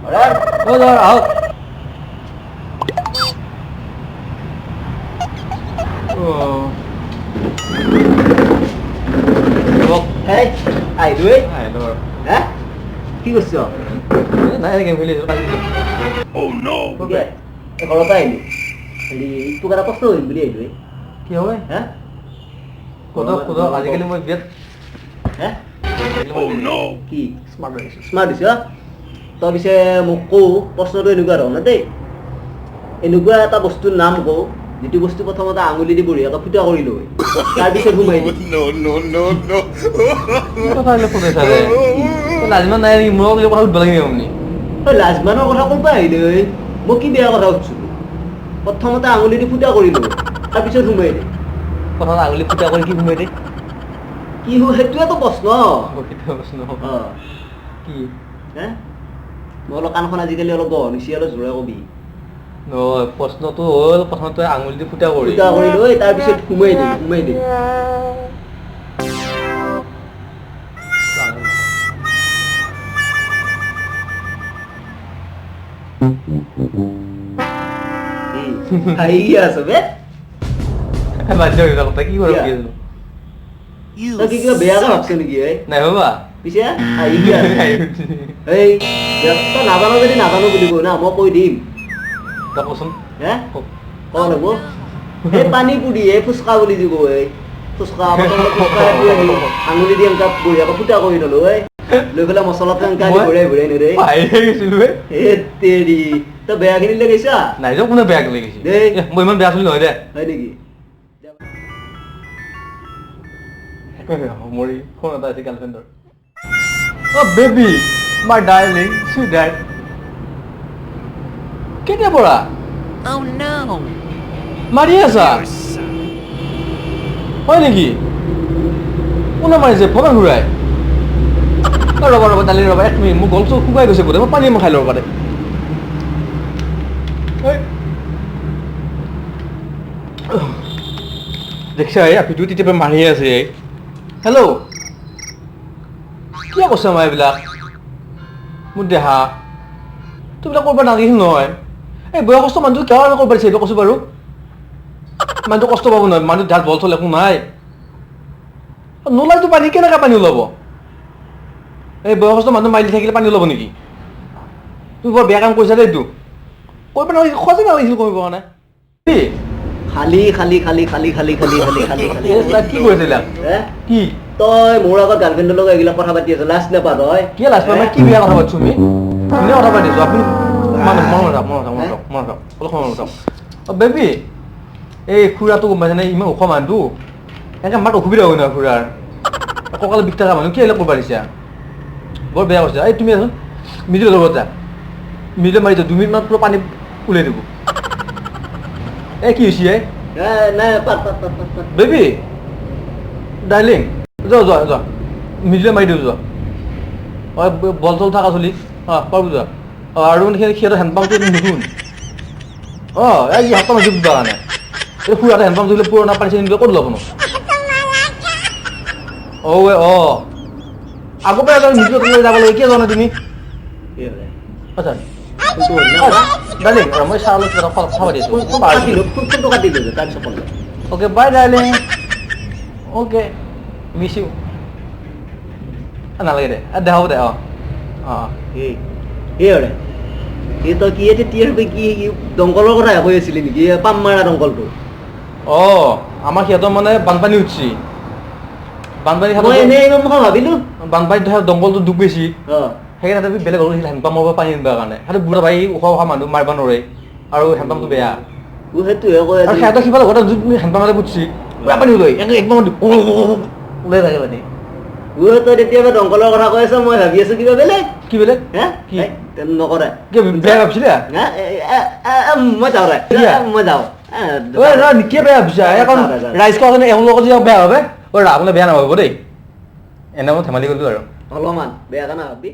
ও ধৰ আহক হেই আহিলোঁ ধৰ হে কি কৰিছ নাই গেম খেলি আছো ঘৰতে আহিলোঁ হেৰি তোক এটা প্ৰশ্ন কৰিম বুলি আহিলোঁ কি হয় হে সোধক সোধক আজিকালি মই বিয়াত হে কি স্মাৰ্ট হৈ গৈছোঁ স্মাৰ্ট দিছ তই পিছে মোক কওঁ প্ৰশ্নটো এনেকুৱা ধৰণৰ দেই এনেকুৱা এটা বস্তুৰ নাম কওঁ যিটো বস্তু প্ৰথমতে আঙুলি দি বঢ়িয়াকৈ ফুটা কৰি লৈ তাৰপিছত সোমাই লাজমান নাই নেকি মোৰ কথা সুধিব লাগে আপুনি লাজমানৰ কথা ক'ৰ পৰা আহিলে মই কি বেয়া কথা সুধিছিলোঁ প্ৰথমতে আঙুলি দি ফুটা কৰি লৈ তাৰপিছত সোমাই দে প্ৰথমতে আঙুলি ফুটা কৰি কি সোমাই দে কি সেইটোৱেতো প্ৰশ্ন কি হে মই অলপ কাণখন আজিকালি অলপ গহন হৈছে অলপ জোৰে কবি নহয় প্ৰশ্নটো হ'ল প্ৰথমতে আঙুলি দি ফুটা কৰি লৈ তাৰপিছত সোমাই দে আছো বে কি কৰিব তই কি কিবা বেয়াকৈ ভাবছ নেকি নাই বাবা পিছে এই তই নাজানো যদি নাজানো বুলি কৈ না মই কৈ দিম তই কচোন হে কল হ'ব এই পানী পুৰি ফুচকা বুলি যি কয় ফুচকা আঙুলি দি এনেকা বঢ়িয়াকৈ ফুটা কৰি ললো লৈ পেলাই মছলাটো এনেকা ঘূৰাই নিৰে তেৰি তই বেয়া খিনিলে গৈছা নাই যে কোনে বেয়া লাগি গৈছে দেই মই ইমান বেয়া চলি নহয় দে হয় নেকি মৰি ফোন এটা আছে গাৰ্লফ্ৰেণ্ডৰ অ বেবি মাই ডাৰ্লিং চুইট ডাৰ্ট কেতিয়া পৰা মাৰি আছা হয় নেকি কোনে মাৰিছে ফোন ঘূৰাই ৰ'বা দালি ৰ'বা 1 মিনিট মোৰ গলটো শুকাই গৈছে বোলে মই পানী খাই ল'ব পাৰে দেখিছা আপিটো তেতিয়া মাৰিয়ে আছে হেল্ল' কিয় কৈছা মই এইবিলাক মোৰ দেহা তোবিলাক কৰিব নালাগিছিল নহয় এই বয়সস্থ মানুহটো কিয় কৰিব পাৰিছে এইটো কৈছোঁ বাৰু মানুহটো কষ্ট পাব নহয় মানুহ ধাত বল চল একো নাই নোলাইতো পানী কেনেকৈ পানী ওলাব এই বয়সস্থ মানুহ মাৰি থাকিলে পানী ওলাব নেকি তুমি বৰ বেয়া কাম কৰিছা দেই এইটো কৰিব নালাগিছিল সঁচাকৈ নালাগিছিল কৰিব কাৰণে খালি কি কৰিছিলা কি তই মোৰ আগত গাৰ্লফ্ৰেণ্ডৰ লগত এইবিলাক কথা পাতি আছ লাজ নাপা তই কি লাজ পাবা কি বেয়া কথা পাতিছো আমি ধুনীয়া কথা পাতিছো আপুনি বেবী এই খুৰাটো গম পাইছেনে ইমান ওখ মানুহটো এনেকৈ মাত অসুবিধা হয় নহয় খুৰাৰ কঁকালত বিষ থকা মানুহ কি এইবিলাক কৰিব পাৰিছা বৰ বেয়া কৈছা এই তুমি আছোন মিডিলৰ লগত যা মিডিল মাৰি যা 2 মিনিটমান পুৰা পানী ওলাই দিব এই কি হৈছে বেবী ডাৰ্লিং যোৱা মিডিলে মাৰি দিওঁ যোৱা বল চল থকা চলি পাৰব যোৱা আৰু মানে সিহঁতৰ হেণ্ডপাম্পটো নতুন এই হাতত মাৰি দিবা কাৰণে এই খুৰাটা হেণ্ডপাম্প দিলে পুৰণা পানী চানী ক'ত ল'ব ন আগৰ পৰা মিডিলত যাব লাগে কিয় যোৱা নাই তুমি আচ্ছা ডাৰ্লিং মই চাহ অলপ কথা পাতি আছোঁ okay bye darling okay miss you নালাগে দে দে হ'ব দে তই কি কি দংকলৰ কথা কৈ আছিলি নেকি পাম মাৰা দংকলটো আমাৰ সিহঁতৰ মানে বানপানী উঠছি বানপানী ভাবিলো বানপানীত দংকলটো ডুব গৈছি সেইকাৰণে তুমি বেলেগ হ'ল হেণ্ডপাম্পৰ পৰা পানী আনিবৰ কাৰণে সেইটো বুঢ়া ভাই ওখ মানুহ মাৰিব নোৱাৰে আৰু হেণ্ডপাম্পটো বেয়া আৰু সিহঁতৰ সিফালে ঘৰত তুমি হেণ্ডপাম্পতে পুটছি পানী ওলাই একদম ওলাই থাকে পানী তই তেতিয়াবা দংকলৰ কথা কৈ আছ মই ভাবি আছো কিবা বেলেগ কি বেলেগ নকৰে বেয়া ভাবিছিলি মই যাওঁ মই যাওঁ কিয় বেয়া ভাবিছা এখন ৰাইজ কোৱা কাৰণে এওঁলোকৰ যদি বেয়া ভাবে আপোনাক বেয়া নাভাবিব দেই এনে মই ধেমালি কৰিলোঁ আৰু অলপমান বেয়া নাভাবি